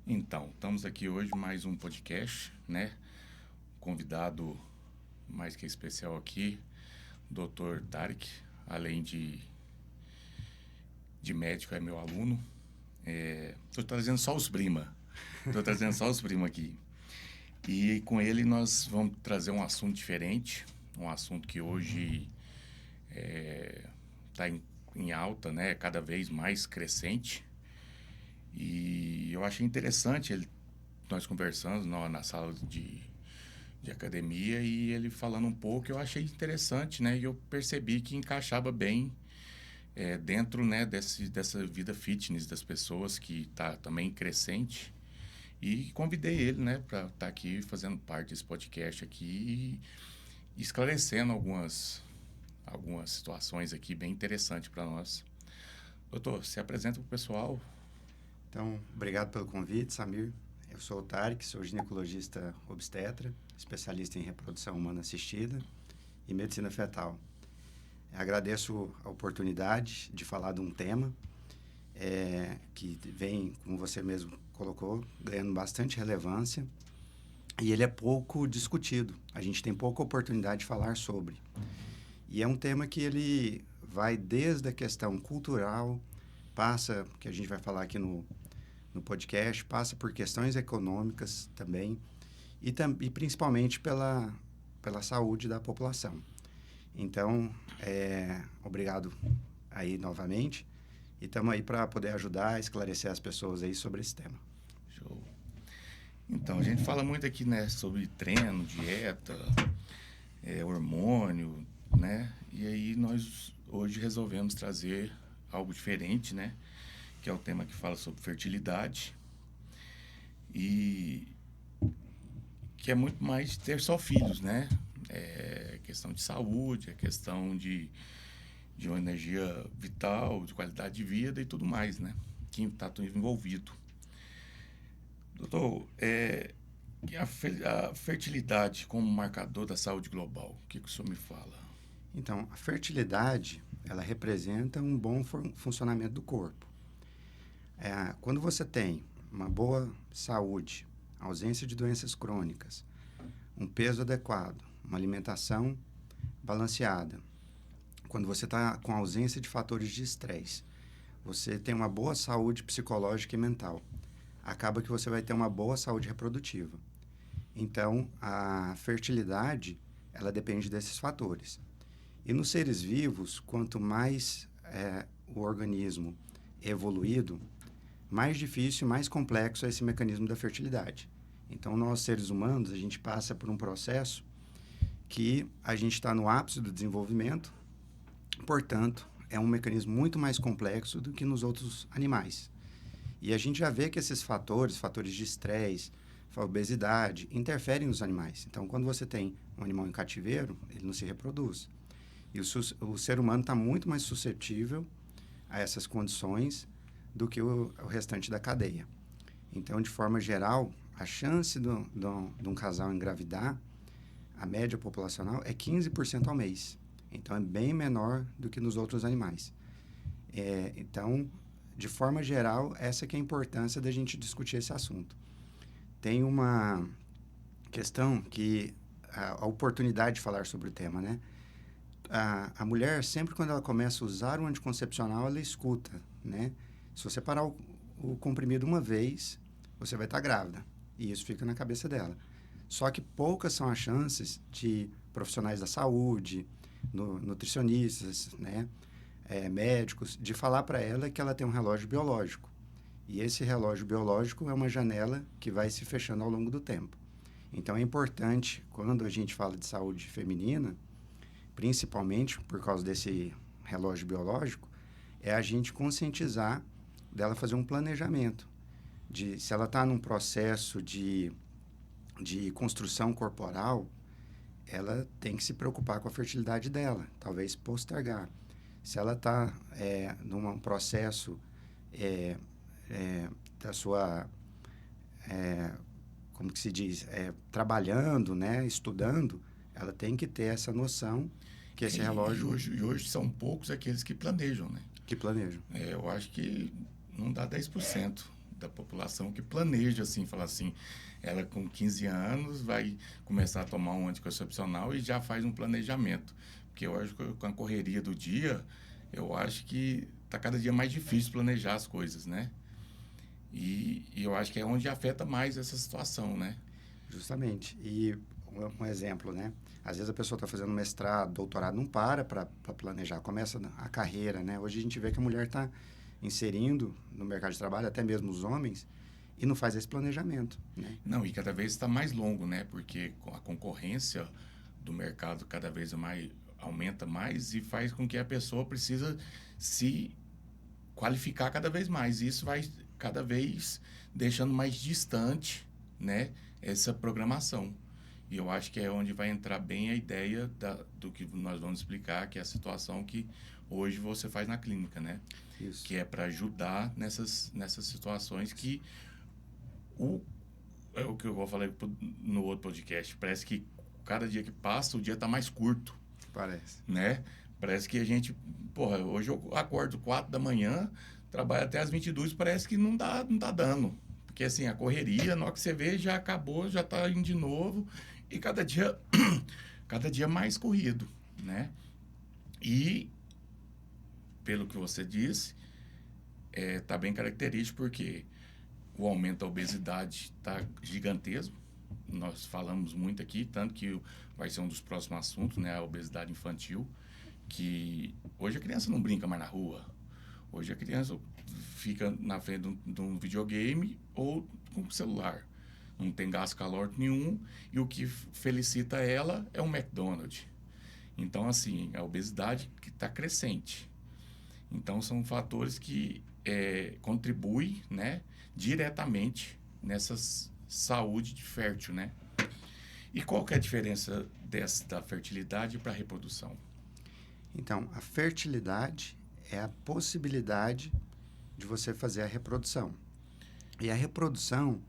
Então, estamos aqui hoje mais um podcast, né? Convidado mais que especial aqui, Dr. Tarek, além de médico, é meu aluno. Estou trazendo só os prima. Estou trazendo só os prima aqui. E com ele nós vamos trazer um assunto diferente, um assunto que hoje está em alta, né? Cada vez mais crescente. E eu achei interessante nós conversando na sala de academia e ele falando um pouco, eu achei interessante, né? E eu percebi que encaixava bem dentro, né, dessa vida fitness das pessoas que está também crescente. E convidei ele, né, para estar aqui fazendo parte desse podcast aqui e esclarecendo algumas situações aqui bem interessantes para nós. Doutor, se apresenta para o pessoal. Então, obrigado pelo convite, Samir. Eu sou o Tarek, sou ginecologista obstetra, especialista em reprodução humana assistida e medicina fetal. Agradeço a oportunidade de falar de um tema que vem, como você mesmo colocou, ganhando bastante relevância e ele é pouco discutido. A gente tem pouca oportunidade de falar sobre. E é um tema que ele vai desde a questão cultural, passa, que a gente vai falar aqui no podcast, passa por questões econômicas também e principalmente pela saúde da população. Então, obrigado aí novamente e estamos aí para poder ajudar a esclarecer as pessoas aí sobre esse tema. Show. Então, a gente fala muito aqui, né, sobre treino, dieta, hormônio, né? E aí nós hoje resolvemos trazer algo diferente, né? Que é o tema que fala sobre fertilidade e que é muito mais ter só filhos, né? É questão de saúde, é questão de uma energia vital, de qualidade de vida e tudo mais, né? Que está tudo envolvido. Doutor, e a fertilidade como marcador da saúde global, o que o senhor me fala? Então, a fertilidade, ela representa um bom funcionamento do corpo. Quando você tem uma boa saúde, ausência de doenças crônicas, um peso adequado, uma alimentação balanceada, quando você está com ausência de fatores de estresse, você tem uma boa saúde psicológica e mental, acaba que você vai ter uma boa saúde reprodutiva. Então, a fertilidade, ela depende desses fatores. E nos seres vivos, quanto mais o organismo evoluído, mais difícil, mais complexo é esse mecanismo da fertilidade. Então, nós, seres humanos, a gente passa por um processo que a gente está no ápice do desenvolvimento, portanto, é um mecanismo muito mais complexo do que nos outros animais. E a gente já vê que esses fatores de estresse, obesidade, interferem nos animais. Então, quando você tem um animal em cativeiro, ele não se reproduz. E o ser humano está muito mais suscetível a essas condições do que o restante da cadeia. Então, de forma geral, a chance de um casal engravidar, a média populacional, é 15% ao mês. Então, é bem menor do que nos outros animais. Então, de forma geral, essa que é a importância da gente discutir esse assunto. Tem uma questão que a oportunidade de falar sobre o tema, né? A mulher, sempre quando ela começa a usar o anticoncepcional, ela escuta, né? Se você parar o comprimido uma vez, você vai estar grávida. E isso fica na cabeça dela. Só que poucas são as chances de profissionais da saúde, nutricionistas, né? Médicos, de falar para ela que ela tem um relógio biológico. E esse relógio biológico é uma janela que vai se fechando ao longo do tempo. Então, é importante, quando a gente fala de saúde feminina, principalmente por causa desse relógio biológico, é a gente conscientizar dela fazer um planejamento. Se ela está num processo de construção corporal, ela tem que se preocupar com a fertilidade dela, talvez postergar. Se ela está num processo da sua, como que se diz, trabalhando, né, estudando, ela tem que ter essa noção que esse relógio... E hoje são poucos aqueles que planejam, né? Que planejam. Eu acho que não dá 10% da população que planeja, assim, fala assim, ela com 15 anos vai começar a tomar um anticoncepcional e já faz um planejamento. Porque eu acho que com a correria do dia, eu acho que está cada dia mais difícil planejar as coisas, né? E eu acho que é onde afeta mais essa situação, né? Justamente. E um exemplo, né? Às vezes a pessoa está fazendo mestrado, doutorado, não para planejar, começa a carreira, né? Hoje a gente vê que a mulher está inserindo no mercado de trabalho, até mesmo os homens, e não faz esse planejamento, né? Não, e cada vez está mais longo, né? Porque a concorrência do mercado cada vez mais aumenta mais e faz com que a pessoa precisa se qualificar cada vez mais. E isso vai cada vez deixando mais distante, né, essa programação. E eu acho que é onde vai entrar bem a ideia do que nós vamos explicar, que é a situação que hoje você faz na clínica, né? Isso. Que é para ajudar nessas situações que é o que eu vou falar no outro podcast. Parece que cada dia que passa, o dia está mais curto. Parece. Né? Parece que a gente... Porra, hoje eu acordo 4 da manhã, trabalho até às 22, parece que não tá dando. Porque, assim, a correria, na hora que você vê, já acabou, já está indo de novo. E cada dia mais corrido, né? E, pelo que você disse, tá bem característico, porque o aumento da obesidade está gigantesco. Nós falamos muito aqui, tanto que vai ser um dos próximos assuntos, né? A obesidade infantil, que hoje a criança não brinca mais na rua. Hoje a criança fica na frente de um videogame ou com o celular. Não tem gasto calórico nenhum e o que felicita ela é um McDonald's. Então, assim, a obesidade que está crescente. Então, são fatores que contribuem, né, diretamente nessa saúde fértil, né? E qual que é a diferença da fertilidade para a reprodução? Então, a fertilidade é a possibilidade de você fazer a reprodução. E a reprodução,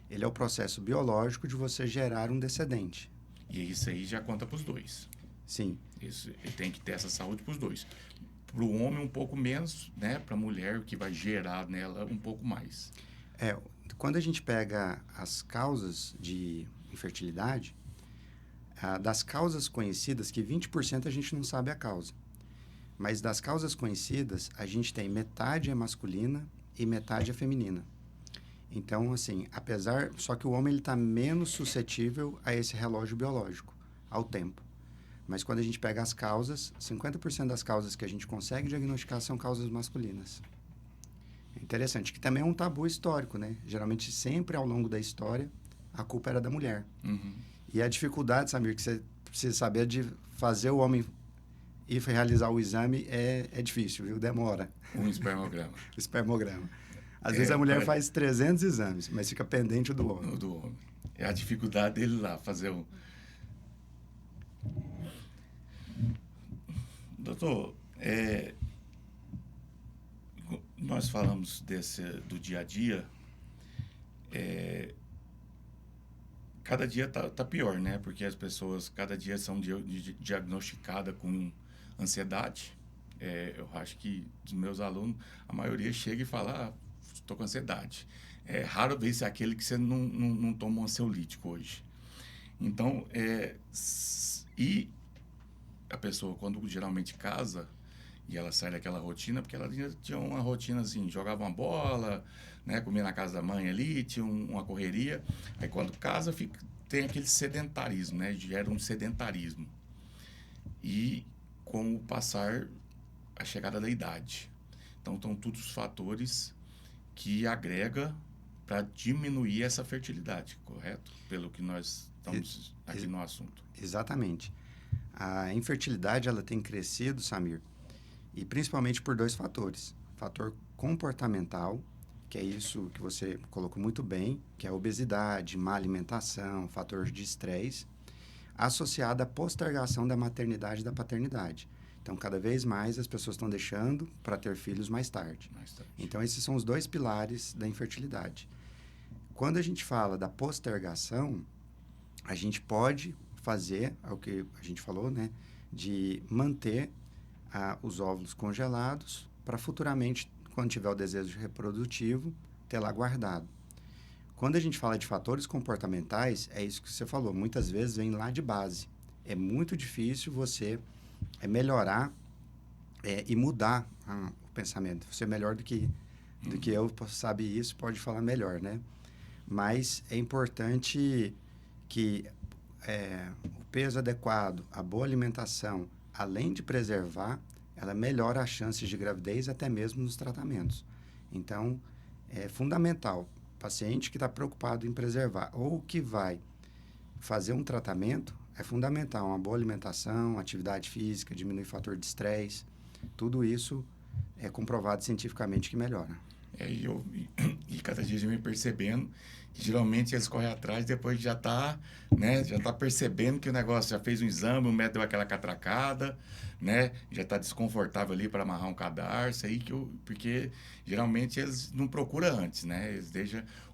ele é o processo biológico de você gerar um descendente. E isso aí já conta para os dois. Sim. Isso, ele tem que ter essa saúde para os dois. Para o homem um pouco menos, né? Para a mulher, que vai gerar nela um pouco mais. Quando a gente pega as causas de infertilidade, das causas conhecidas, que 20% a gente não sabe a causa. Mas das causas conhecidas, a gente tem metade é masculina e metade é feminina. Então, assim, só que o homem está menos suscetível a esse relógio biológico, ao tempo. Mas quando a gente pega as causas, 50% das causas que a gente consegue diagnosticar são causas masculinas. É interessante, que também é um tabu histórico, né? Geralmente, sempre ao longo da história, a culpa era da mulher. Uhum. E a dificuldade, Samir, que você precisa saber de fazer o homem ir realizar o exame é difícil, viu? Demora. Um espermograma. Espermograma. Às vezes a mulher faz 300 exames, mas fica pendente do homem. Do homem. É a dificuldade dele lá, fazer o... Doutor, nós falamos do dia a dia, cada dia tá pior, né? Porque as pessoas cada dia são diagnosticadas com ansiedade. Eu acho que dos meus alunos, a maioria chega e fala, estou com ansiedade. É raro ver se é aquele que você não toma um ansiolítico hoje. Então, e a pessoa, quando geralmente casa, e ela sai daquela rotina, porque ela tinha uma rotina assim, jogava uma bola, né, comia na casa da mãe ali, tinha uma correria. Aí quando casa, tem aquele sedentarismo, né, gera um sedentarismo. E com o passar, a chegada da idade. Então, estão todos os fatores que agrega para diminuir essa fertilidade, correto? Pelo que nós estamos aqui no assunto. Exatamente. A infertilidade, ela tem crescido, Samir, e principalmente por 2 fatores. Fator comportamental, que é isso que você colocou muito bem, que é a obesidade, má alimentação, fator de estresse, associado à postergação da maternidade e da paternidade. Então, cada vez mais as pessoas estão deixando para ter filhos mais tarde. Então, esses são os 2 pilares da infertilidade. Quando a gente fala da postergação, a gente pode fazer o que a gente falou, né? De manter os óvulos congelados para futuramente, quando tiver o desejo reprodutivo, ter lá guardado. Quando a gente fala de fatores comportamentais, é isso que você falou, muitas vezes vem lá de base. É muito difícil você melhorar e mudar o pensamento. Você é melhor do que eu, sabe isso, pode falar melhor, né? Mas é importante que o peso adequado, a boa alimentação, além de preservar, ela melhora as chances de gravidez até mesmo nos tratamentos. Então, é fundamental. O paciente que está preocupado em preservar ou que vai fazer um tratamento, é fundamental uma boa alimentação, atividade física, diminuir o fator de estresse. Tudo isso é comprovado cientificamente que melhora. E cada dia eu me percebendo que geralmente eles correm atrás depois já tá, né, já tá percebendo que o negócio já fez um exame, o médico deu aquela catracada, né, já tá desconfortável ali para amarrar um cadarço aí porque geralmente eles não procuram antes, né?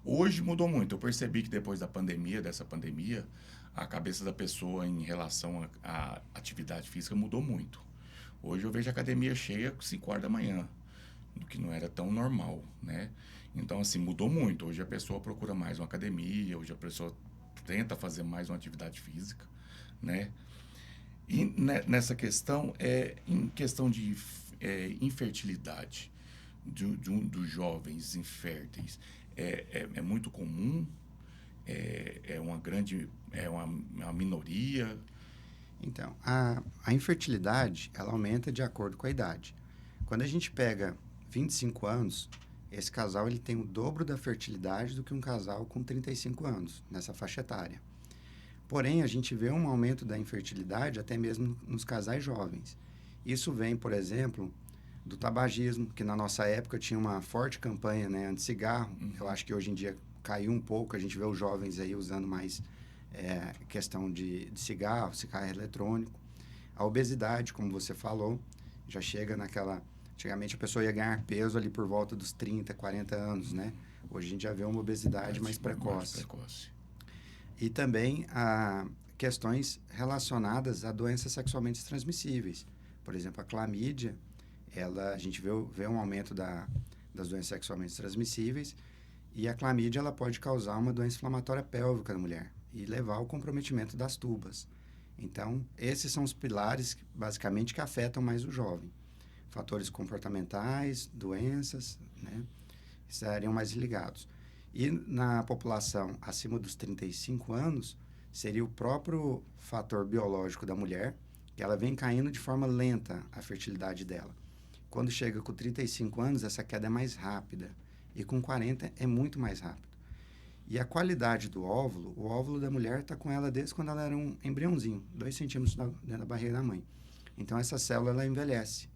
Hoje mudou muito. Eu percebi que depois dessa pandemia, a cabeça da pessoa em relação à atividade física mudou muito. Hoje eu vejo a academia cheia às 5 horas da manhã, do que não era tão normal, né? Então, assim, mudou muito. Hoje a pessoa procura mais uma academia, hoje a pessoa tenta fazer mais uma atividade física, né? E nessa questão, em questão de infertilidade dos jovens inférteis, é muito comum? É uma minoria? Então, a infertilidade, ela aumenta de acordo com a idade. Quando a gente pega 25 anos, esse casal ele tem o dobro da fertilidade do que um casal com 35 anos, nessa faixa etária. Porém, a gente vê um aumento da infertilidade até mesmo nos casais jovens. Isso vem, por exemplo, do tabagismo, que na nossa época tinha uma forte campanha, né, anti-cigarro. Eu acho que hoje em dia caiu um pouco, a gente vê os jovens aí usando mais questão de cigarro eletrônico. A obesidade, como você falou, já chega naquela... Antigamente a pessoa ia ganhar peso ali por volta dos 30, 40 anos, né? Hoje a gente já vê uma obesidade mais precoce. E também questões relacionadas a doenças sexualmente transmissíveis. Por exemplo, a clamídia, a gente vê um aumento das doenças sexualmente transmissíveis, e a clamídia ela pode causar uma doença inflamatória pélvica na mulher e levar ao comprometimento das tubas. Então, esses são os pilares, basicamente, que afetam mais o jovem. Fatores comportamentais, doenças, né? Estariam mais ligados. E na população acima dos 35 anos, seria o próprio fator biológico da mulher, que ela vem caindo de forma lenta a fertilidade dela. Quando chega com 35 anos, essa queda é mais rápida. E com 40 é muito mais rápido. E a qualidade do óvulo, o óvulo da mulher está com ela desde quando ela era um embriãozinho, 2 centímetros dentro da barriga da mãe. Então, essa célula ela envelhece.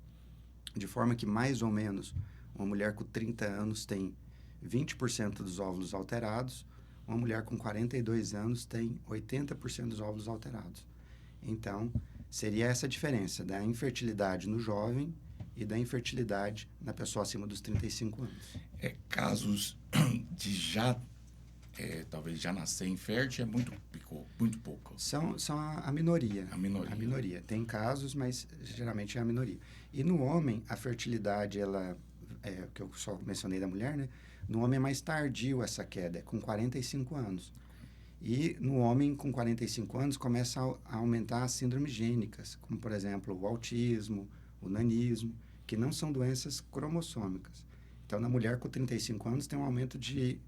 De forma que, mais ou menos, uma mulher com 30 anos tem 20% dos óvulos alterados, uma mulher com 42 anos tem 80% dos óvulos alterados. Então, seria essa a diferença da infertilidade no jovem e da infertilidade na pessoa acima dos 35 anos. Casos de talvez já nascer infértil é muito pouco. São a minoria. A minoria. Tem casos, mas geralmente é a minoria. E no homem, a fertilidade, que eu só mencionei da mulher, né? No homem é mais tardio essa queda, é com 45 anos. E no homem com 45 anos começa a aumentar as síndromes gênicas, como, por exemplo, o autismo, o nanismo, que não são doenças cromossômicas. Então, na mulher com 35 anos tem um aumento de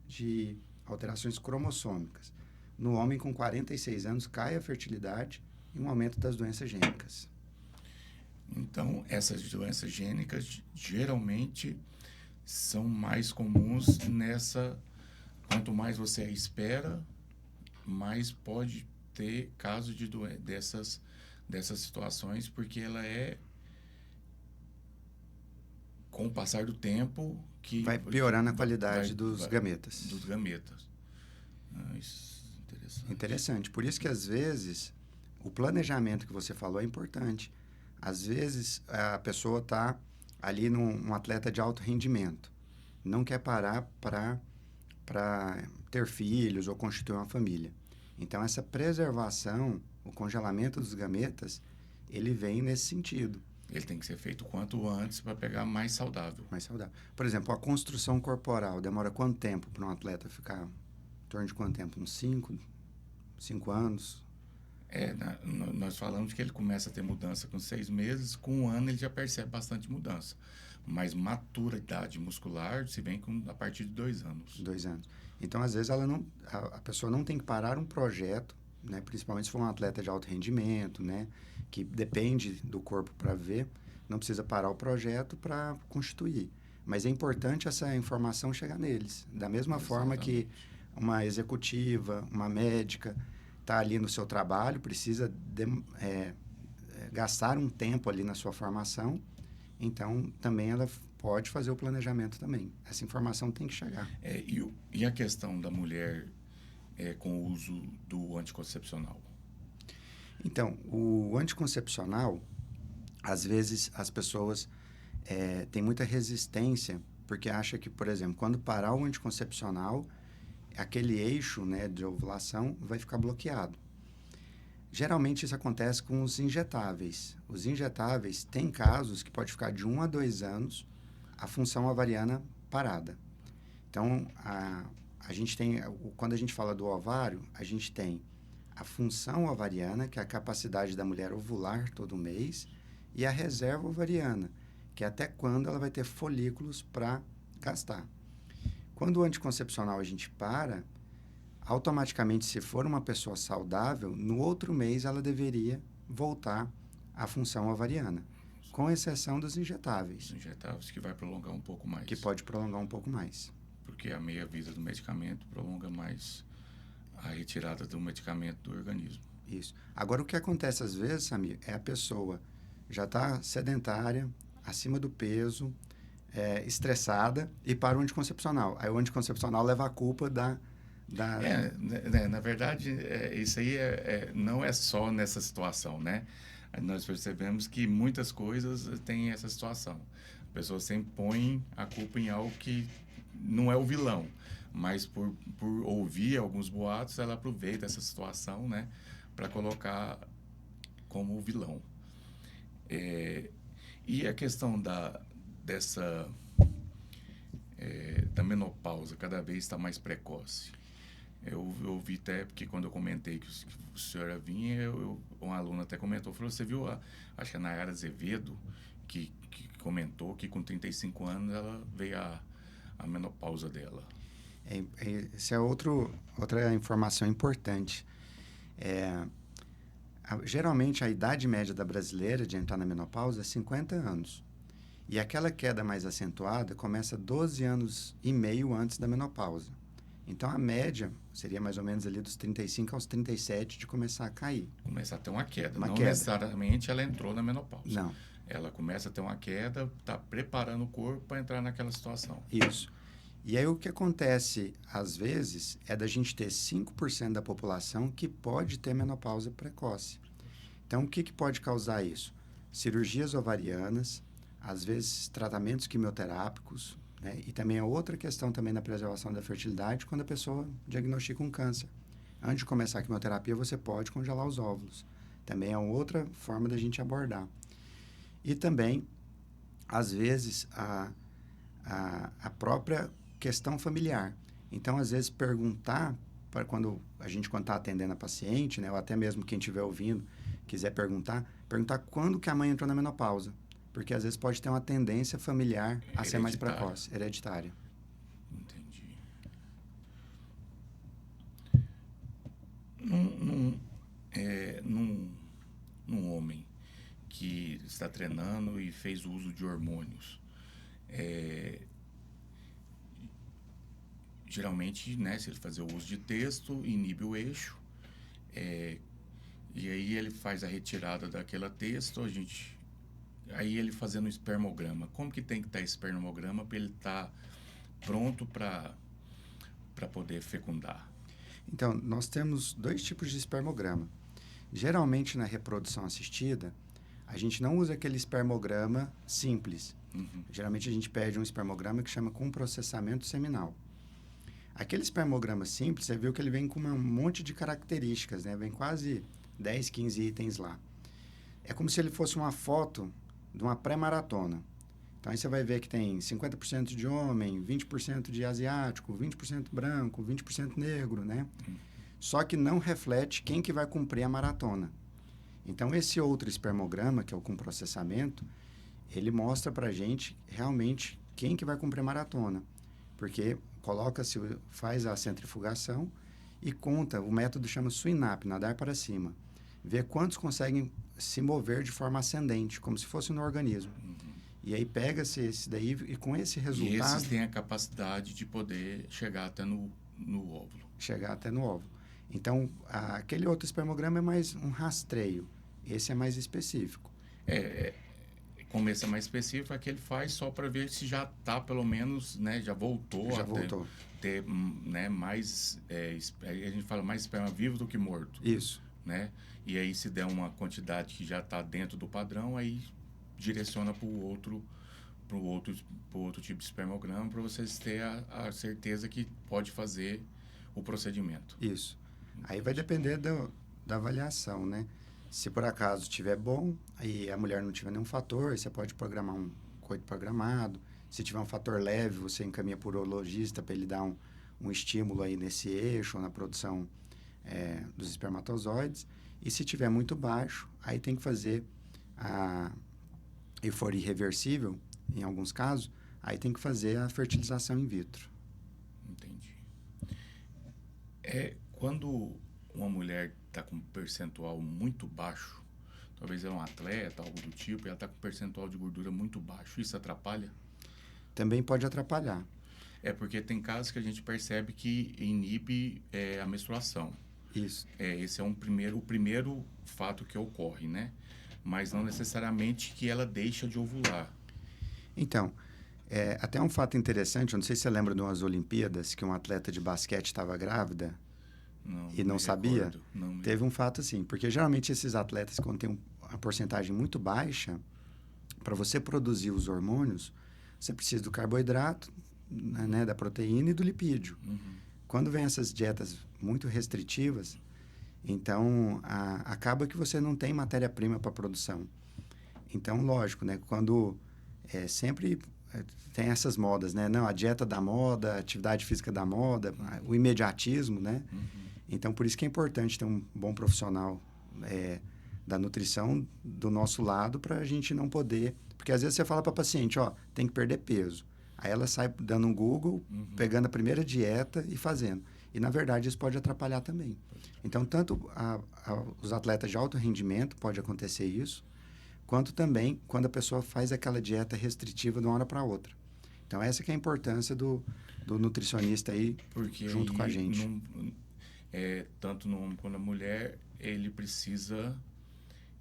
alterações cromossômicas. No homem com 46 anos cai a fertilidade e um aumento das doenças gênicas. Então, essas doenças gênicas geralmente são mais comuns quanto mais você espera, mais pode ter casos dessas situações, porque ela com o passar do tempo que vai piorando a qualidade dos gametas. Dos gametas. Isso é interessante. Por isso que, às vezes, o planejamento que você falou é importante. Às vezes, a pessoa está ali num atleta de alto rendimento, não quer parar para ter filhos ou constituir uma família. Então, essa preservação, o congelamento dos gametas, ele vem nesse sentido. Ele tem que ser feito quanto antes para pegar mais saudável. Mais saudável. Por exemplo, a construção corporal demora quanto tempo para um atleta ficar? Em torno de quanto tempo? Uns 5 anos? Nós falamos que ele começa a ter mudança com 6 meses, com 1 ano ele já percebe bastante mudança. Mas maturidade muscular se vem a partir de 2 anos. 2 anos. Então, às vezes, a pessoa não tem que parar um projeto, né? Principalmente se for um atleta de alto rendimento, né? Que depende do corpo para ver, não precisa parar o projeto para constituir. Mas é importante essa informação chegar neles. Da mesma forma que uma executiva, uma médica está ali no seu trabalho, precisa gastar um tempo ali na sua formação, então também ela pode fazer o planejamento também. Essa informação tem que chegar. E a questão da mulher com o uso do anticoncepcional? Então, o anticoncepcional, às vezes as pessoas têm muita resistência, porque acham que, por exemplo, quando parar o anticoncepcional, aquele eixo, né, de ovulação vai ficar bloqueado. Geralmente isso acontece com os injetáveis. Os injetáveis têm casos que pode ficar de 1 a 2 anos a função ovariana parada. Então, a gente tem, quando a gente fala do ovário, a gente tem a função ovariana, que é a capacidade da mulher ovular todo mês, e a reserva ovariana, que é até quando ela vai ter folículos para gastar. Quando o anticoncepcional a gente para, automaticamente, se for uma pessoa saudável, no outro mês ela deveria voltar à função ovariana, com exceção dos injetáveis. Os injetáveis que vai prolongar um pouco mais. Que pode prolongar um pouco mais. Porque a meia-vida do medicamento prolonga mais a retirada do medicamento do organismo. Isso. Agora, o que acontece às vezes, Samir, é a pessoa já está sedentária, acima do peso, estressada e para o anticoncepcional. Aí o anticoncepcional leva a culpa na verdade, isso aí não é só nessa situação, né? Nós percebemos que muitas coisas têm essa situação. A pessoa sempre põe a culpa em algo que não é o vilão, mas por ouvir alguns boatos, ela aproveita essa situação, né, para colocar como o vilão. E a questão da menopausa cada vez está mais precoce. Eu ouvi até, porque quando eu comentei que o senhor ia vir, uma aluna até comentou, falou, você viu, acho que a Nayara Azevedo, que comentou que com 35 anos ela veio a menopausa dela. Essa é outra informação importante. Geralmente, a idade média da brasileira de entrar na menopausa é 50 anos. E aquela queda mais acentuada começa 12 anos e meio antes da menopausa. Então, a média seria mais ou menos ali dos 35 aos 37 de começar a cair. Começar a ter uma queda. Não necessariamente ela entrou na menopausa. Não. Ela começa a ter uma queda, está preparando o corpo para entrar naquela situação. Isso. E aí o que acontece, às vezes, é da gente ter 5% da população que pode ter menopausa precoce. Então, o que pode causar isso? Cirurgias ovarianas, às vezes tratamentos quimioterápicos, né? E também a outra questão também da preservação da fertilidade, quando a pessoa diagnostica um câncer. Antes de começar a quimioterapia, você pode congelar os óvulos. Também é outra forma da gente abordar. E também, às vezes, a própria questão familiar. Então, às vezes, perguntar, para quando está atendendo a paciente, né, ou até mesmo quem estiver ouvindo, quiser perguntar quando que a mãe entrou na menopausa. Porque, às vezes, pode ter uma tendência familiar a ser mais precoce, hereditária. Entendi. Num homem que está treinando e fez uso de hormônios, geralmente, né, se ele fazer o uso de testo, inibe o eixo, e aí ele faz a retirada daquela testo, aí ele fazendo o espermograma. Como que tem que estar esse espermograma para ele estar pronto para poder fecundar? Então, nós temos 2 tipos de espermograma. Geralmente, na reprodução assistida, a gente não usa aquele espermograma simples. Uhum. Geralmente, a gente pede um espermograma que chama com processamento seminal. Aquele espermograma simples, você viu que ele vem com um monte de características, né? Vem quase 10, 15 itens lá. É como se ele fosse uma foto de uma pré-maratona. Então, aí você vai ver que tem 50% de homem, 20% de asiático, 20% branco, 20% negro, né? Só que não reflete quem que vai cumprir a maratona. Então, esse outro espermograma, que é o com processamento, ele mostra para a gente realmente quem que vai cumprir a maratona. Porque coloca-se, faz a centrifugação e conta, o método chama SWINAP, nadar para cima. Vê quantos conseguem se mover de forma ascendente, como se fosse no organismo. E aí pega-se esse daí e com esse resultado... E esses têm a capacidade de poder chegar até no óvulo. Chegar até no óvulo. Então, aquele outro espermograma é mais um rastreio. Esse é mais específico. Como esse é mais específico, é que ele faz só para ver se já está, pelo menos, né, já voltou Já a voltou. ter né, mais... a gente fala mais esperma vivo do que morto. Isso. Né? E aí, se der uma quantidade que já está dentro do padrão, aí direciona para o outro tipo de espermograma para vocês terem a certeza que pode fazer o procedimento. Isso. Aí vai depender da avaliação, né? Se por acaso estiver bom, aí a mulher não tiver nenhum fator, você pode programar um coito programado. Se tiver um fator leve, você encaminha para o urologista para ele dar um estímulo aí nesse eixo, ou na produção dos espermatozoides. E se tiver muito baixo, aí tem que fazer e for irreversível, em alguns casos, aí tem que fazer a fertilização in vitro. Entendi. Quando uma mulher está com um percentual muito baixo, talvez é um atleta, algo do tipo, e ela está com um percentual de gordura muito baixo, isso atrapalha? Também pode atrapalhar. Porque tem casos que a gente percebe que inibe a menstruação. Isso. Esse é o primeiro fato que ocorre, né? Mas não necessariamente que ela deixa de ovular. Então, até um fato interessante, eu não sei se você lembra de umas Olimpíadas que um atleta de basquete estava grávida e não sabia. Teve um fato assim, porque geralmente esses atletas, quando tem uma porcentagem muito baixa, para você produzir os hormônios, você precisa do carboidrato, né, da proteína e do lipídio. Quando vem essas dietas muito restritivas, então acaba que você não tem matéria-prima para produção. Então, lógico, né, quando sempre tem essas modas, né? Não, a dieta da moda, a atividade física da moda, o imediatismo, né? Então, por isso que é importante ter um bom profissional da nutrição do nosso lado para a gente não poder... Porque às vezes você fala para a paciente, tem que perder peso. Aí ela sai dando um Google, pegando a primeira dieta e fazendo. E, na verdade, isso pode atrapalhar também. Então, tanto os atletas de alto rendimento pode acontecer isso, quanto também quando a pessoa faz aquela dieta restritiva de uma hora para outra. Então, essa que é a importância do nutricionista aí junto com a gente. Tanto no homem quanto na mulher, ele precisa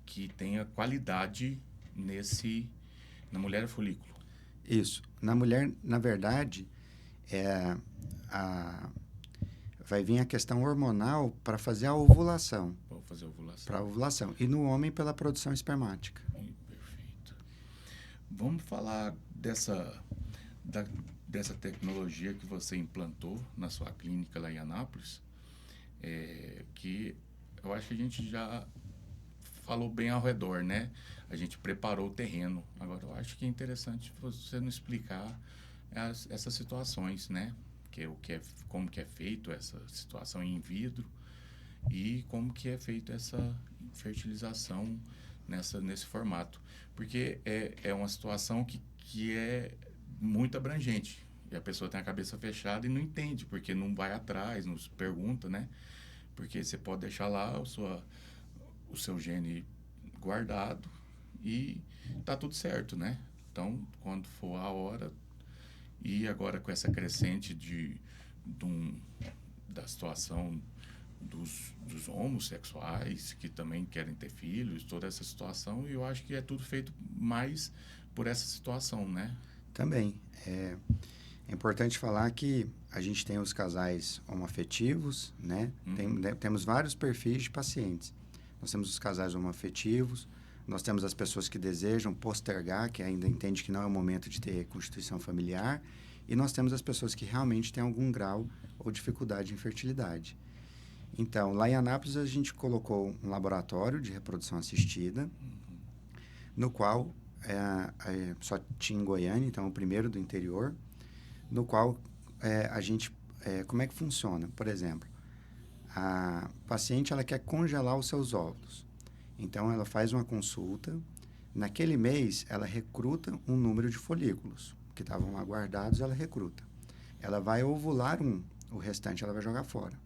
que tenha qualidade na mulher é folículo. Isso. Na mulher, na verdade, vai vir a questão hormonal para fazer a ovulação. Para a ovulação. E no homem, pela produção espermática. Perfeito. Vamos falar dessa tecnologia que você implantou na sua clínica lá em Anápolis, que eu acho que a gente já falou bem ao redor, né? A gente preparou o terreno. Agora, eu acho que é interessante você nos explicar essas situações, né? Como que é feito essa situação in vitro e como que é feito essa fertilização nesse formato. Porque é uma situação que é muito abrangente. E a pessoa tem a cabeça fechada e não entende, porque não vai atrás, nos pergunta, né? Porque você pode deixar lá o seu gene guardado e tá tudo certo, né? Então, quando for a hora, e agora com essa crescente da situação dos homossexuais que também querem ter filhos, toda essa situação, e eu acho que é tudo feito mais por essa situação, né? Também. É importante falar que a gente tem os casais homoafetivos, né? Temos vários perfis de pacientes. Nós temos os casais homoafetivos, nós temos as pessoas que desejam postergar, que ainda entende que não é o momento de ter constituição familiar, e nós temos as pessoas que realmente têm algum grau ou dificuldade em fertilidade. Então, lá em Anápolis, a gente colocou um laboratório de reprodução assistida, no qual só tinha em Goiânia, então é o primeiro do interior, no qual a gente... como é que funciona? Por exemplo, a paciente ela quer congelar os seus óvulos. Então, ela faz uma consulta. Naquele mês, ela recruta um número de folículos que estavam lá guardados, ela recruta. Ela vai ovular o restante ela vai jogar fora.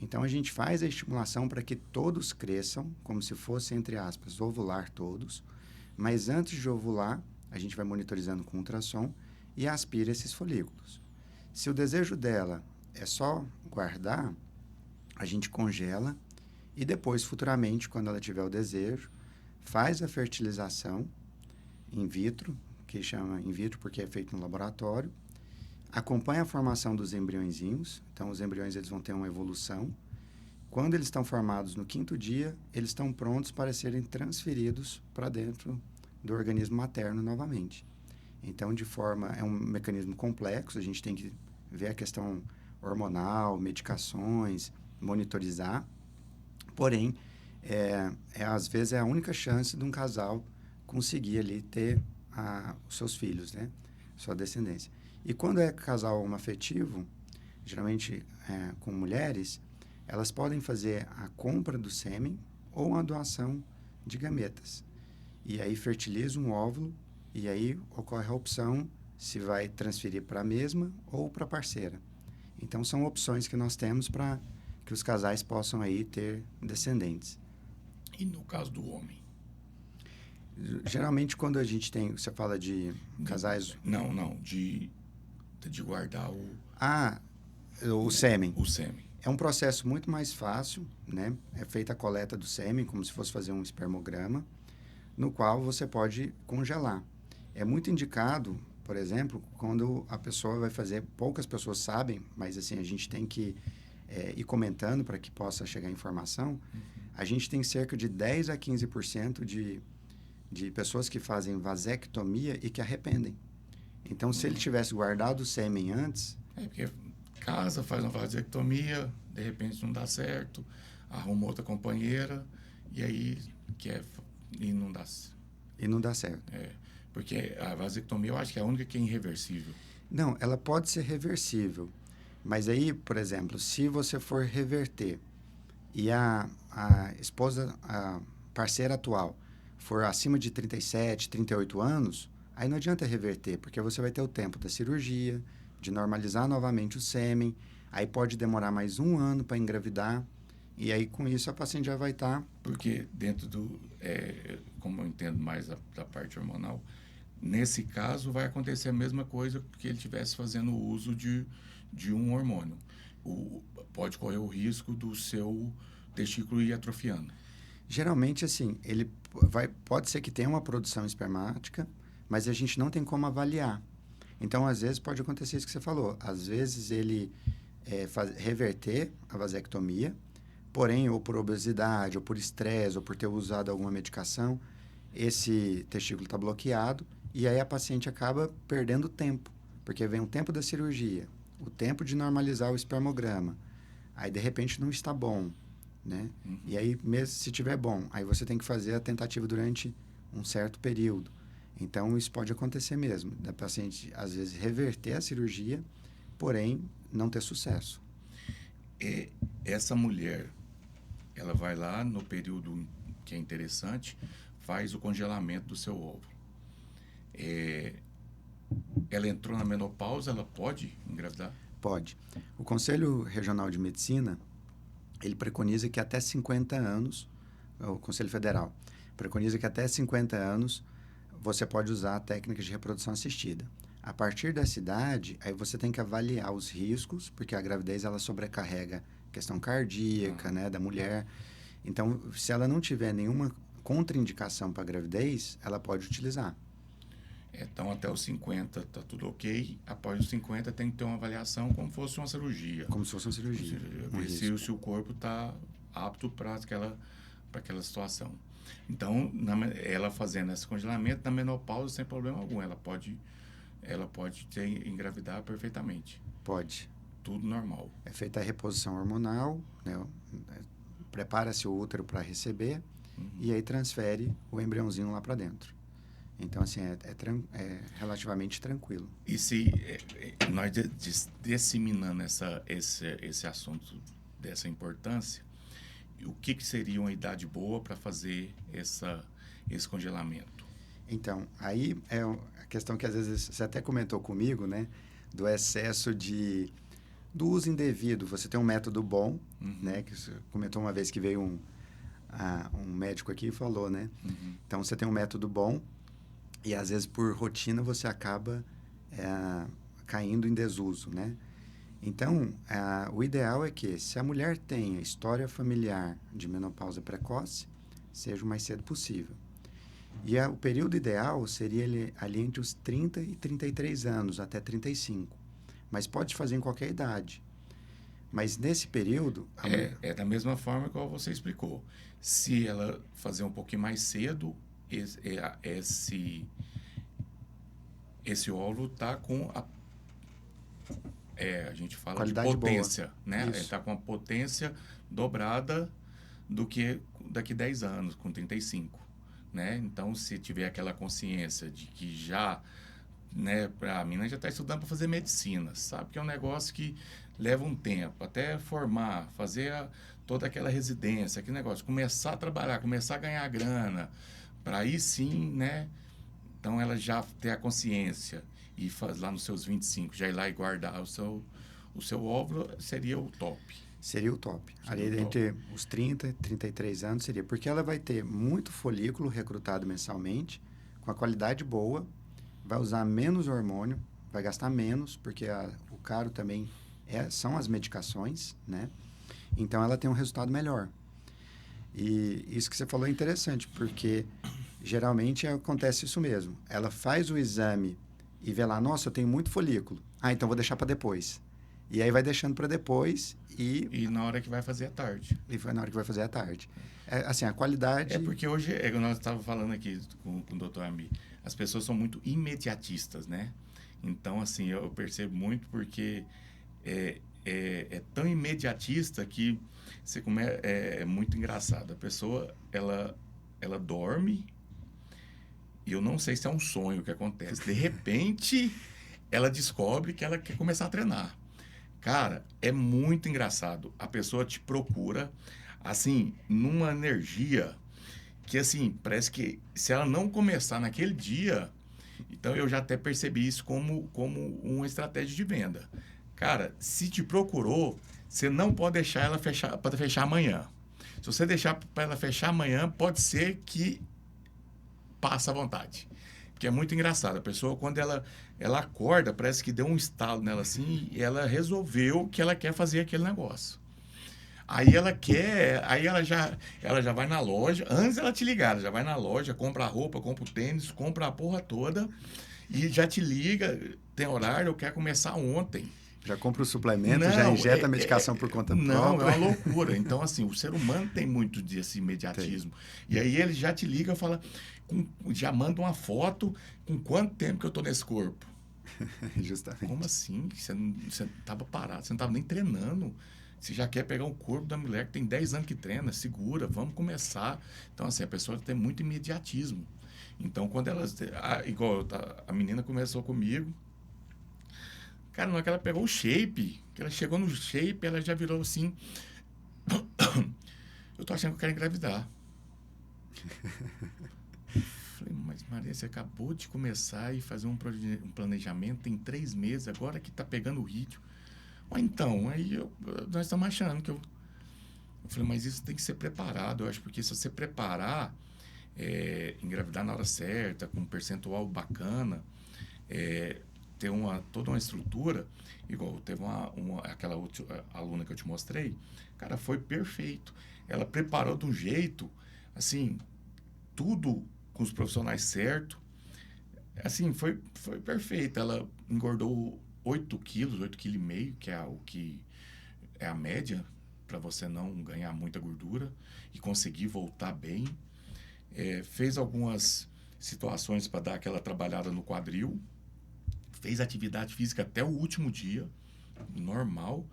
Então, a gente faz a estimulação para que todos cresçam, como se fosse, entre aspas, ovular todos. Mas antes de ovular, a gente vai monitorizando com ultrassom e aspira esses folículos. Se o desejo dela é só guardar, a gente congela e depois, futuramente, quando ela tiver o desejo, faz a fertilização in vitro, que chama in vitro porque é feito no laboratório, acompanha a formação dos embriõezinhos. Então, os embriões eles vão ter uma evolução. Quando eles estão formados no 5º dia, eles estão prontos para serem transferidos para dentro do organismo materno novamente. Então, é um mecanismo complexo, a gente tem que ver a questão hormonal, medicações, monitorizar. Porém, às vezes é a única chance de um casal conseguir ali ter os seus filhos, né? Sua descendência. E quando é casal homoafetivo, geralmente com mulheres, elas podem fazer a compra do sêmen ou a doação de gametas. E aí fertiliza um óvulo e aí ocorre a opção se vai transferir para a mesma ou para a parceira. Então, são opções que nós temos para que os casais possam aí ter descendentes. E no caso do homem? Geralmente, quando a gente tem... Você fala de casais... Não. De guardar o sêmen. O sêmen. É um processo muito mais fácil, né? É feita a coleta do sêmen, como se fosse fazer um espermograma, no qual você pode congelar. É muito indicado, por exemplo, quando a pessoa vai fazer... Poucas pessoas sabem, mas assim, a gente tem que ir comentando para que possa chegar a informação. Uhum. A gente tem cerca de 10 a 15% de pessoas que fazem vasectomia e que arrependem. Então, se ele tivesse guardado o sêmen antes... Porque casa, faz uma vasectomia, de repente não dá certo, arruma outra companheira, e aí e não dá certo. E não dá certo. Porque a vasectomia eu acho que é a única que é irreversível. Não, ela pode ser reversível. Mas aí, por exemplo, se você for reverter e a esposa, a parceira atual, for acima de 37, 38 anos, aí não adianta reverter, porque você vai ter o tempo da cirurgia, de normalizar novamente o sêmen, aí pode demorar mais 1 ano para engravidar, e aí com isso a paciente já vai estar... Porque dentro como eu entendo mais da parte hormonal, nesse caso vai acontecer a mesma coisa que ele estivesse fazendo uso de um hormônio. Pode correr o risco do seu testículo ir atrofiando. Geralmente, assim, pode ser que tenha uma produção espermática, mas a gente não tem como avaliar. Então, às vezes, pode acontecer isso que você falou. Às vezes, ele reverter a vasectomia, porém, ou por obesidade, ou por estresse, ou por ter usado alguma medicação, esse testículo está bloqueado, e aí a paciente acaba perdendo tempo, porque vem o tempo da cirurgia, o tempo de normalizar o espermograma, aí, de repente, não está bom, né? Uhum. E aí, mesmo se estiver bom, aí você tem que fazer a tentativa durante um certo período. Então, isso pode acontecer mesmo, da paciente, às vezes, reverter a cirurgia, porém, não ter sucesso. Essa mulher, ela vai lá no período que é interessante, faz o congelamento do seu óvulo. Ela entrou na menopausa, ela pode engravidar? Pode. O Conselho Regional de Medicina, ele preconiza que até 50 anos, o Conselho Federal, preconiza que até 50 anos você pode usar técnicas de reprodução assistida. A partir dessa idade, aí você tem que avaliar os riscos, porque a gravidez ela sobrecarrega a questão cardíaca, né, da mulher. Então, se ela não tiver nenhuma contraindicação para a gravidez, ela pode utilizar. Então, até os 50 está tudo ok. Após os 50 tem que ter uma avaliação como se fosse uma cirurgia. Como se fosse uma cirurgia. Ver se o corpo está apto para aquela situação. Então, ela fazendo esse congelamento na menopausa sem problema algum, ela pode engravidar perfeitamente. Pode. Tudo normal. É feita a reposição hormonal, né? Prepara-se o útero para receber e aí transfere o embriãozinho lá para dentro. Então, assim, é relativamente tranquilo. E se nós disseminando esse assunto dessa importância, o que seria uma idade boa para fazer esse congelamento? Então, aí é a questão que às vezes você até comentou comigo, né? Do excesso do uso indevido. Você tem um método bom, né? Que você comentou uma vez que veio um médico aqui e falou, né? Então, você tem um método bom e às vezes por rotina você acaba caindo em desuso, né? Então, o ideal é que se a mulher tem história familiar de menopausa precoce, seja o mais cedo possível. E o período ideal seria ali entre os 30 e 33 anos, até 35. Mas pode fazer em qualquer idade. Mas nesse período... É da mesma forma que você explicou. Se ela fazer um pouquinho mais cedo, esse óvulo está com a gente fala qualidade de potência, boa. né? Isso. Ele está com a potência dobrada do que daqui 10 anos, com 35, né? Então, se tiver aquela consciência de que já, né, a menina já está estudando para fazer medicina, sabe que é um negócio que leva um tempo, até formar, fazer toda aquela residência, aquele negócio, começar a trabalhar, começar a ganhar grana, para aí sim, né? Então, ela já ter a consciência e lá nos seus 25, já ir lá e guardar o seu óvulo, seria o top. Seria o top. Ali entre os 30 e 33 anos seria. Porque ela vai ter muito folículo recrutado mensalmente, com a qualidade boa, vai usar menos hormônio, vai gastar menos, porque o caro também são as medicações, né? Então, ela tem um resultado melhor. E isso que você falou é interessante, porque geralmente acontece isso mesmo. Ela faz o exame e vê lá, nossa, eu tenho muito folículo. Então vou deixar para depois. E aí vai deixando para depois E na hora que vai fazer à tarde. E foi na hora que vai fazer à tarde. Assim, a qualidade... porque hoje, nós estávamos falando aqui com o Dr. Ami, as pessoas são muito imediatistas, né? Então, assim, eu percebo muito porque é tão imediatista que é muito engraçado. A pessoa, ela dorme e eu não sei se é um sonho que acontece. De repente, ela descobre que ela quer começar a treinar. Cara, é muito engraçado. A pessoa te procura, assim, numa energia que, assim, parece que se ela não começar naquele dia... Então, eu já até percebi isso como uma estratégia de venda. Cara, se te procurou, você não pode deixar ela para fechar amanhã. Se você deixar para ela fechar amanhã, pode ser que passe à vontade. Porque é muito engraçado. A pessoa, quando ela acorda, parece que deu um estalo nela assim, e ela resolveu que ela quer fazer aquele negócio. Aí ela já vai na loja, antes dela te ligar, ela já vai na loja, compra a roupa, compra o tênis, compra a porra toda e já te liga, tem horário, eu quero começar ontem. Já compra o suplemento, já injeta a medicação por conta própria. Não, é uma loucura. Então, assim, o ser humano tem muito desse imediatismo. E aí ele já te liga e fala, já manda uma foto com quanto tempo que eu tô nesse corpo. Justamente. Como assim? Você estava parado, você não estava nem treinando. Você já quer pegar o corpo da mulher que tem 10 anos que treina, segura, vamos começar. Então, assim, a pessoa tem muito imediatismo. Então, quando elas... igual a menina começou comigo, cara, na hora que ela pegou o shape, que ela chegou no shape, ela já virou assim... eu tô achando que eu quero engravidar. Falei, mas Maria, você acabou de começar e fazer um planejamento em 3 meses, agora que tá pegando o ritmo. Então, aí nós estamos achando que eu falei, mas isso tem que ser preparado, eu acho, porque se você preparar, engravidar na hora certa, com um percentual bacana, ter toda uma estrutura, igual teve aquela outra aluna que eu te mostrei, cara, foi perfeito. Ela preparou de um jeito, assim, tudo com os profissionais certos, assim, foi perfeito. Ela engordou 8 quilos, 8,5 kg, que é o que é a média para você não ganhar muita gordura e conseguir voltar bem. Fez algumas situações para dar aquela trabalhada no quadril, fez atividade física até o último dia, normal.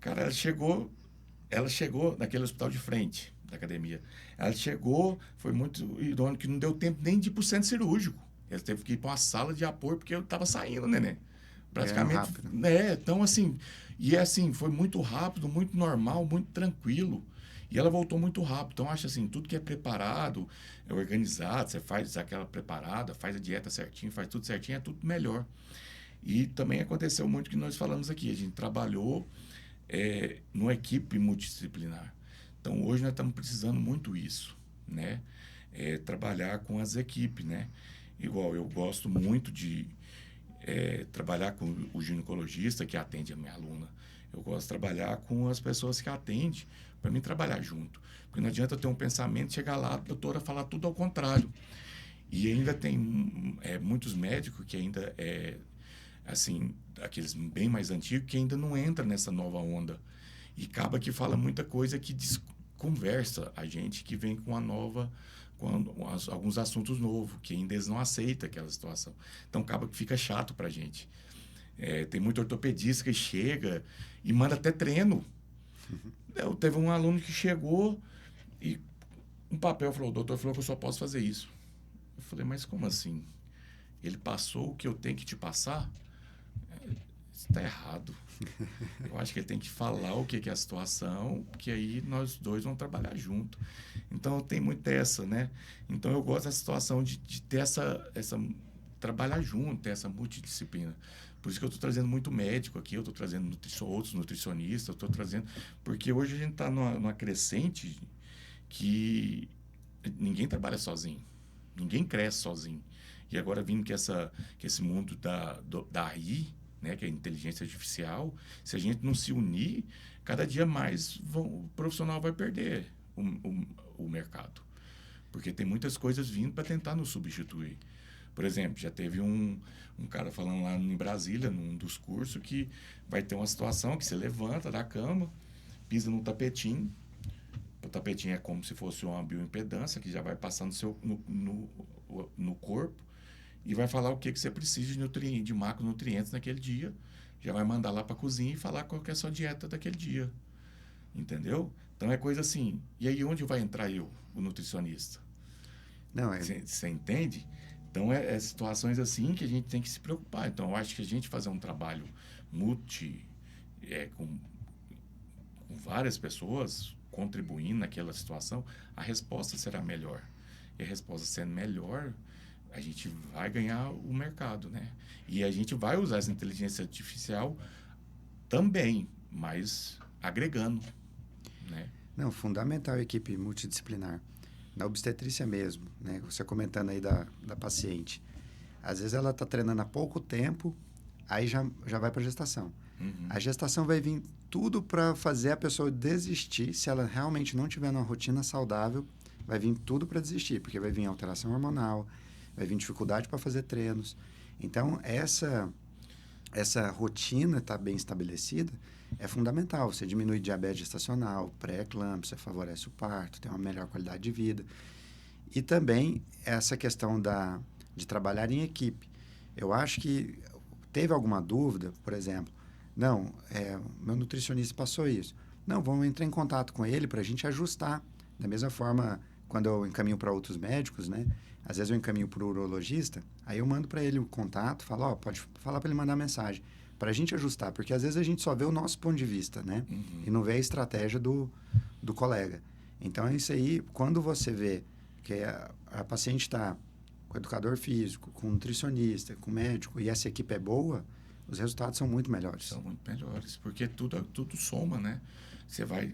Cara, ela chegou naquele hospital de frente da academia. Ela chegou, foi muito irônico, que não deu tempo nem de ir para o centro cirúrgico. Ela teve que ir para uma sala de apoio porque eu estava saindo, neném. Ganhando Praticamente, rápido. né? Então, assim, foi muito rápido, muito normal, muito tranquilo. E ela voltou muito rápido. Então, acho assim, tudo que é preparado, é organizado, você faz aquela preparada, faz a dieta certinho, faz tudo certinho, é tudo melhor. E também aconteceu muito que nós falamos aqui. A gente trabalhou numa equipe multidisciplinar. Então, hoje nós estamos precisando muito isso, né? Trabalhar com as equipes, né? Igual, eu gosto muito de trabalhar com o ginecologista que atende a minha aluna. Eu gosto de trabalhar com as pessoas que atendem, para mim trabalhar junto. Porque não adianta eu ter um pensamento, chegar lá, a doutora falar tudo ao contrário. E ainda tem muitos médicos que ainda assim, aqueles bem mais antigos, que ainda não entra nessa nova onda. E acaba que fala muita coisa que desconversa a gente que vem com a nova, alguns assuntos novos, que ainda eles não aceitam aquela situação. Então acaba que fica chato pra gente. Tem muito ortopedista que chega e manda até treino. Teve um aluno que chegou e um papel falou, o doutor falou que eu só posso fazer isso. Eu falei, mas como assim? Ele passou o que eu tenho que te passar? Isso está errado. Eu acho que ele tem que falar o que é a situação, que aí nós dois vamos trabalhar junto. Então, tem muito dessa, né? Então, eu gosto da situação de ter trabalhar junto, ter essa multidisciplina. Por isso que eu estou trazendo muito médico aqui, eu estou trazendo outros nutricionistas, eu estou trazendo... Porque hoje a gente está numa crescente que ninguém trabalha sozinho, ninguém cresce sozinho. E agora vindo que esse mundo da AI, né, que é a inteligência artificial, se a gente não se unir, cada dia mais o profissional vai perder o mercado. Porque tem muitas coisas vindo para tentar nos substituir. Por exemplo, já teve um cara falando lá em Brasília, num dos cursos, que vai ter uma situação que você levanta da cama, pisa num tapetinho. O tapetinho é como se fosse uma bioimpedância que já vai passando no corpo e vai falar o que você precisa de macronutrientes naquele dia. Já vai mandar lá para a cozinha e falar qual que é a sua dieta daquele dia. Entendeu? Então é coisa assim. E aí onde vai entrar o nutricionista? Não, Você entende? Então é situações assim que a gente tem que se preocupar. Então eu acho que a gente fazer um trabalho com várias pessoas contribuindo naquela situação, a resposta será melhor. E a resposta sendo melhor, a gente vai ganhar o mercado, né? E a gente vai usar essa inteligência artificial também, mas agregando, né? Não, fundamental a equipe multidisciplinar. Na obstetrícia mesmo, né? Você comentando aí da paciente. Às vezes ela está treinando há pouco tempo, aí já vai para a gestação. Uhum. A gestação vai vir tudo para fazer a pessoa desistir. Se ela realmente não tiver uma rotina saudável, vai vir tudo para desistir, porque vai vir alteração hormonal, vai vir dificuldade para fazer treinos. Então, essa rotina estar bem estabelecida é fundamental. Você diminui diabetes gestacional, pré-eclâmpsia, favorece o parto, tem uma melhor qualidade de vida. E também essa questão de trabalhar em equipe. Eu acho que teve alguma dúvida, por exemplo, não, meu nutricionista passou isso. Não, vamos entrar em contato com ele para a gente ajustar. Da mesma forma, quando eu encaminho para outros médicos, né? Às vezes eu encaminho para o urologista, aí eu mando para ele o contato, falo, pode falar para ele mandar mensagem, para a gente ajustar, porque às vezes a gente só vê o nosso ponto de vista, né? Uhum. E não vê a estratégia do colega. Então, é isso aí, quando você vê que a paciente está com educador físico, com nutricionista, com médico, e essa equipe é boa, os resultados são muito melhores. São muito melhores, porque tudo soma, né? Você vai...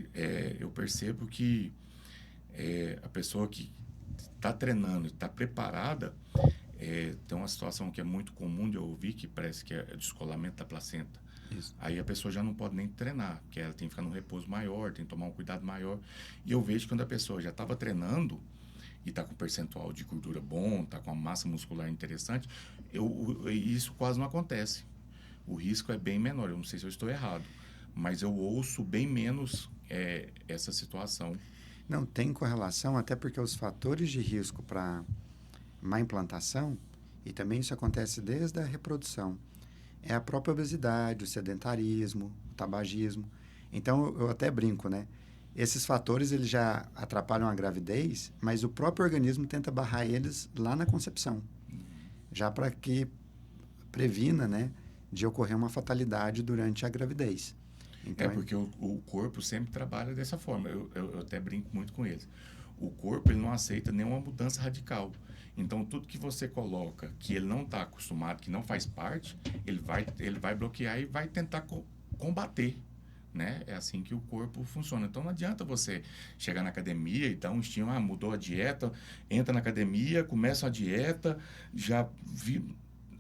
eu percebo que a pessoa que está treinando, está preparada, tem uma situação que é muito comum de eu ouvir, que parece que é o descolamento da placenta. Isso. Aí a pessoa já não pode nem treinar, porque ela tem que ficar num repouso maior, tem que tomar um cuidado maior. E eu vejo que quando a pessoa já estava treinando e está com um percentual de gordura bom, está com uma massa muscular interessante, isso quase não acontece. O risco é bem menor. Eu não sei se eu estou errado, mas eu ouço bem menos essa situação. Não, tem correlação, até porque os fatores de risco para má implantação, e também isso acontece desde a reprodução, é a própria obesidade, o sedentarismo, o tabagismo. Então, eu até brinco, né? Esses fatores, eles já atrapalham a gravidez, mas o próprio organismo tenta barrar eles lá na concepção. já para que previna, né, de ocorrer uma fatalidade durante a gravidez. Então, Porque o corpo sempre trabalha dessa forma. Eu até brinco muito com eles. O corpo ele não aceita nenhuma mudança radical. Então, tudo que você coloca que ele não está acostumado, que não faz parte, ele vai bloquear e vai tentar combater. Né? É assim que o corpo funciona. Então, não adianta você chegar na academia e dar um estímulo, mudou a dieta, entra na academia, começa a dieta,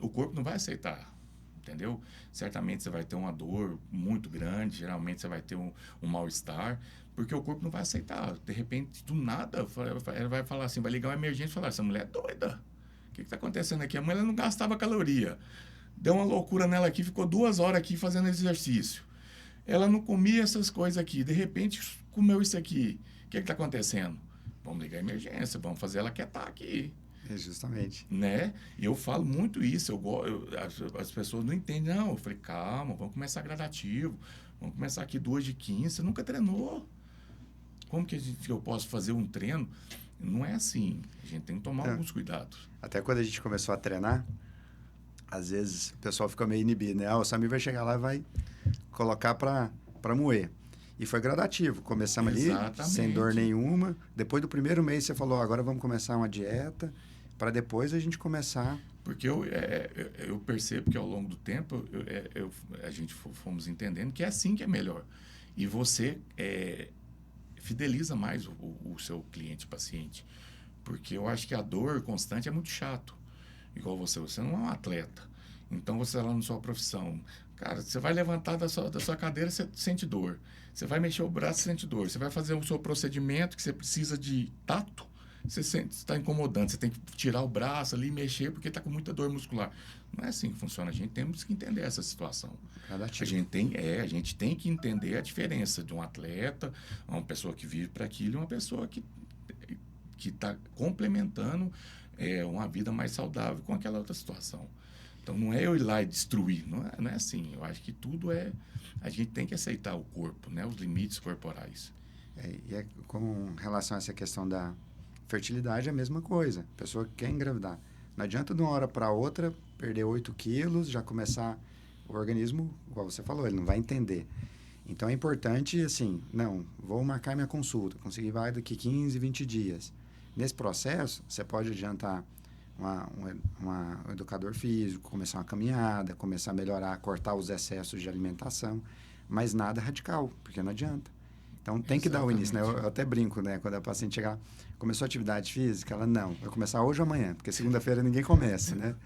o corpo não vai aceitar. Entendeu? Certamente você vai ter uma dor muito grande, geralmente você vai ter um mal-estar, porque o corpo não vai aceitar. De repente, do nada, ela vai falar assim, vai ligar uma emergência e falar, essa mulher é doida. O que está acontecendo aqui? A mulher não gastava caloria. Deu uma loucura nela aqui, ficou 2 horas aqui fazendo exercício. Ela não comia essas coisas aqui, de repente comeu isso aqui. O que está acontecendo? Vamos ligar a emergência, vamos fazer ela quietar aqui. Justamente. Né? E eu falo muito isso. As pessoas não entendem. Não, eu falei, calma, vamos começar gradativo. Vamos começar aqui 2 de 15. Você nunca treinou. Como que eu posso fazer um treino? Não é assim. A gente tem que tomar alguns cuidados. Até quando a gente começou a treinar, às vezes o pessoal fica meio inibido, né? O Samir vai chegar lá e vai colocar para moer. E foi gradativo. Começamos ali, sem dor nenhuma. Depois do primeiro mês, você falou, agora vamos começar uma dieta, para depois a gente começar... Porque eu percebo que ao longo do tempo, a gente fomos entendendo que é assim que é melhor. E você fideliza mais o seu cliente, paciente. Porque eu acho que a dor constante é muito chato. Igual você não é um atleta. Então, você está lá na sua profissão. Cara, você vai levantar da sua cadeira, você sente dor. Você vai mexer o braço, você sente dor. Você vai fazer o seu procedimento, que você precisa de tato, você está incomodando. Você tem que tirar o braço ali, mexer, porque está com muita dor muscular. Não é assim que funciona. A gente temos que entender essa situação. A gente tem que entender a diferença de um atleta, uma pessoa que vive para aquilo e uma pessoa que está complementando uma vida mais saudável com aquela outra situação. Então, não é eu ir lá e destruir. Não é assim. Eu acho que tudo a gente tem que aceitar o corpo, né? Os limites corporais. E com relação a essa questão da fertilidade, é a mesma coisa. A pessoa quer engravidar. Não adianta de uma hora para outra perder 8 quilos, já começar o organismo, igual você falou, ele não vai entender. Então, é importante, assim, não, vou marcar minha consulta, consegui vai daqui 15, 20 dias. Nesse processo, você pode adiantar um educador físico, começar uma caminhada, começar a melhorar, cortar os excessos de alimentação, mas nada radical, porque não adianta. Então, tem que dar o início, né? Eu até brinco, né? Quando a paciente chegar, começou atividade física, ela não, vai começar hoje ou amanhã, porque segunda-feira ninguém começa, né?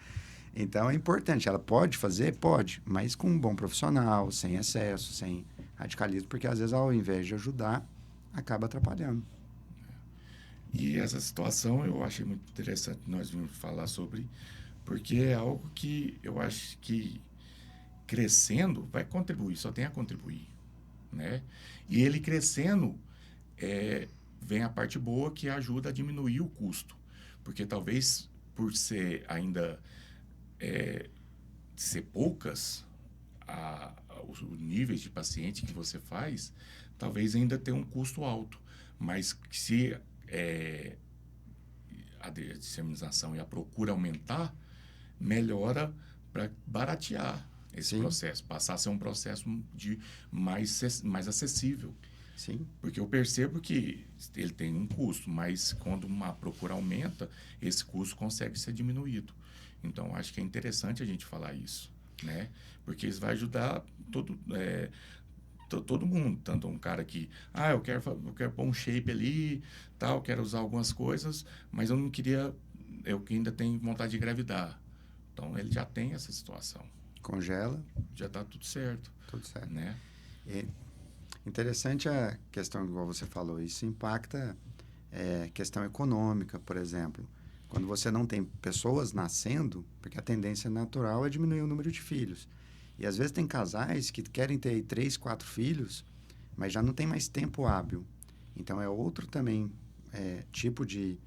Então, é importante. Ela pode fazer? Pode, mas com um bom profissional, sem excesso, sem radicalismo, porque às vezes, ao invés de ajudar, acaba atrapalhando. E essa situação eu achei muito interessante nós vimos falar sobre, porque é algo que eu acho que crescendo vai contribuir, só tem a contribuir, né? E ele crescendo, vem a parte boa que ajuda a diminuir o custo, porque talvez por ser ainda ser poucas os níveis de paciente que você faz, talvez ainda tenha um custo alto, mas se a disseminação e a procura aumentar, melhora para baratear esse processo, passar a ser um processo mais acessível. Sim. Porque eu percebo que ele tem um custo, mas quando uma procura aumenta, esse custo consegue ser diminuído. Então, acho que é interessante a gente falar isso, né? Porque isso vai ajudar todo mundo, tanto um cara que, eu quero pôr um shape ali, tal, quero usar algumas coisas, mas eu que ainda tenho vontade de engravidar. Então, ele já tem essa situação. Congela. Já está tudo certo. Tudo certo. Né? Interessante a questão, igual você falou, isso impacta questão econômica, por exemplo. Quando você não tem pessoas nascendo, porque a tendência natural é diminuir o número de filhos. E às vezes tem casais que querem ter 3, 4 filhos, mas já não tem mais tempo hábil. Então, é outro também tipo de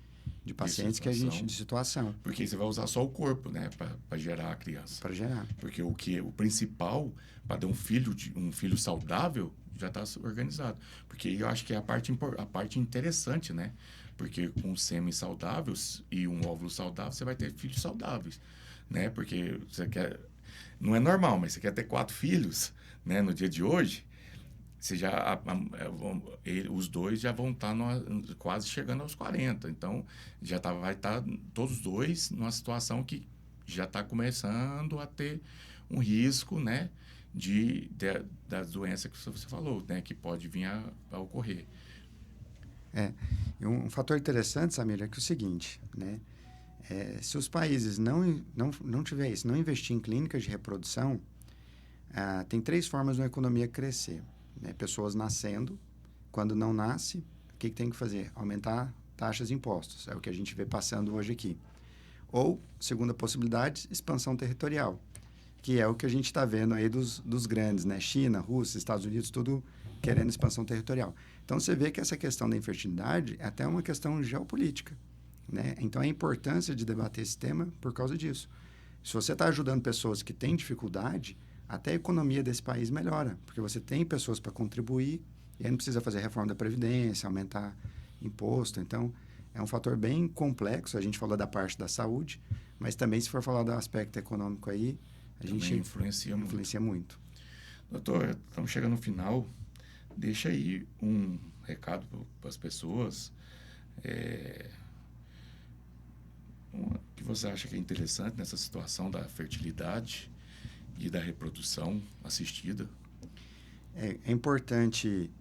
pacientes de situação. Porque você vai usar só o corpo, né, para gerar a criança. Para gerar. Porque o principal, para dar um filho saudável, já está organizado. Porque eu acho que é a parte interessante, né? Porque com sêmen saudáveis e um óvulo saudável, você vai ter filhos saudáveis. né? Porque você quer... Não é normal, mas você quer ter 4 filhos, né? No dia de hoje, você já, os dois já vão estar quase chegando aos 40. Então, vai estar todos os dois numa situação que já está começando a ter um risco, né? Das doenças que você falou, né? Que pode vir a ocorrer. E um fator interessante, Samir, é que é o seguinte, né? Se os países não tiver isso, não investir em clínicas de reprodução, tem 3 formas de uma economia crescer, né? Pessoas nascendo, quando não nasce, o que tem que fazer? Aumentar taxas e impostos, é o que a gente vê passando hoje aqui. Ou, segunda possibilidade, expansão territorial, que é o que a gente está vendo aí dos grandes, né? China, Rússia, Estados Unidos, tudo querendo expansão territorial. Então, você vê que essa questão da infertilidade é até uma questão geopolítica, né? Então, a importância de debater esse tema por causa disso. Se você está ajudando pessoas que têm dificuldade, até a economia desse país melhora, porque você tem pessoas para contribuir e aí não precisa fazer reforma da Previdência, aumentar imposto. Então, é um fator bem complexo. A gente falou da parte da saúde, mas também, se for falar do aspecto econômico aí, a gente influencia muito. Doutor, estamos chegando no final. Deixa aí um recado para as pessoas. Que você acha que é interessante nessa situação da fertilidade e da reprodução assistida? É importante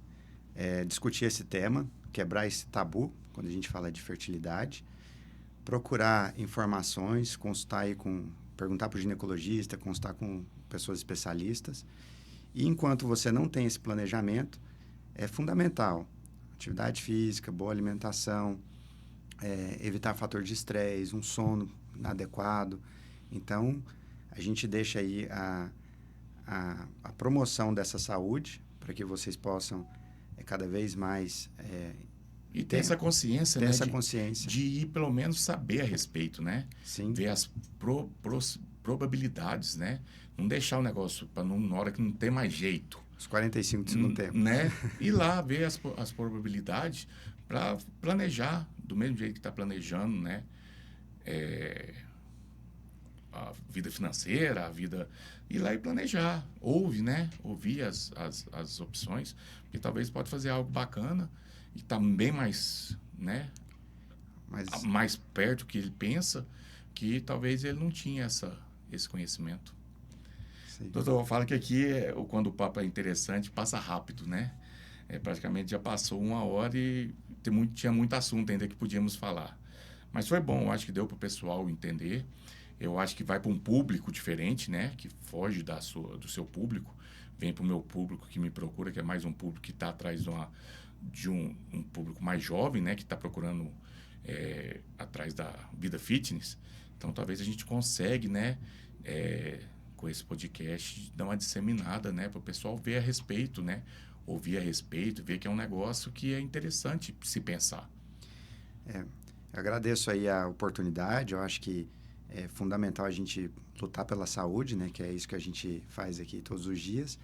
discutir esse tema, quebrar esse tabu quando a gente fala de fertilidade, procurar informações, perguntar para o ginecologista, consultar com pessoas especialistas. E enquanto você não tem esse planejamento, é fundamental atividade física, boa alimentação, evitar fator de estresse, um sono inadequado. Então, a gente deixa aí a promoção dessa saúde para que vocês possam cada vez mais... E ter essa consciência, né? Essa consciência. De ir, pelo menos, saber a respeito, né? Sim. Ver as probabilidades, né? Não deixar o negócio para na hora que não tem mais jeito. Os 45 do segundo tempo. Né? Ir lá ver as probabilidades para planejar, do mesmo jeito que está planejando, né? A vida financeira, a vida... Ir lá e planejar. Ouvir as opções, porque talvez pode fazer algo bacana e está bem mais, né? mais perto do que ele pensa, que talvez ele não tinha esse conhecimento. Sim. Doutor, eu falo que aqui, quando o papo é interessante, passa rápido, né? Praticamente já passou 1 hora e tinha muito assunto ainda que podíamos falar. Mas foi bom, eu acho que deu para o pessoal entender. Eu acho que vai para um público diferente, né? Que foge do seu público, vem para o meu público que me procura, que é mais um público que está atrás de um público mais jovem, né? Que está procurando atrás da vida fitness. Então, talvez a gente consiga, né? Com esse podcast, dar uma disseminada, né? Para o pessoal ver a respeito, né? Ouvir a respeito, ver que é um negócio que é interessante se pensar. Eu agradeço aí a oportunidade. Eu acho que é fundamental a gente lutar pela saúde, né? Que é isso que a gente faz aqui todos os dias.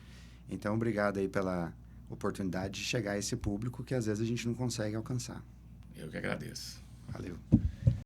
Então, obrigado aí pela oportunidade de chegar a esse público que às vezes a gente não consegue alcançar. Eu que agradeço. Valeu.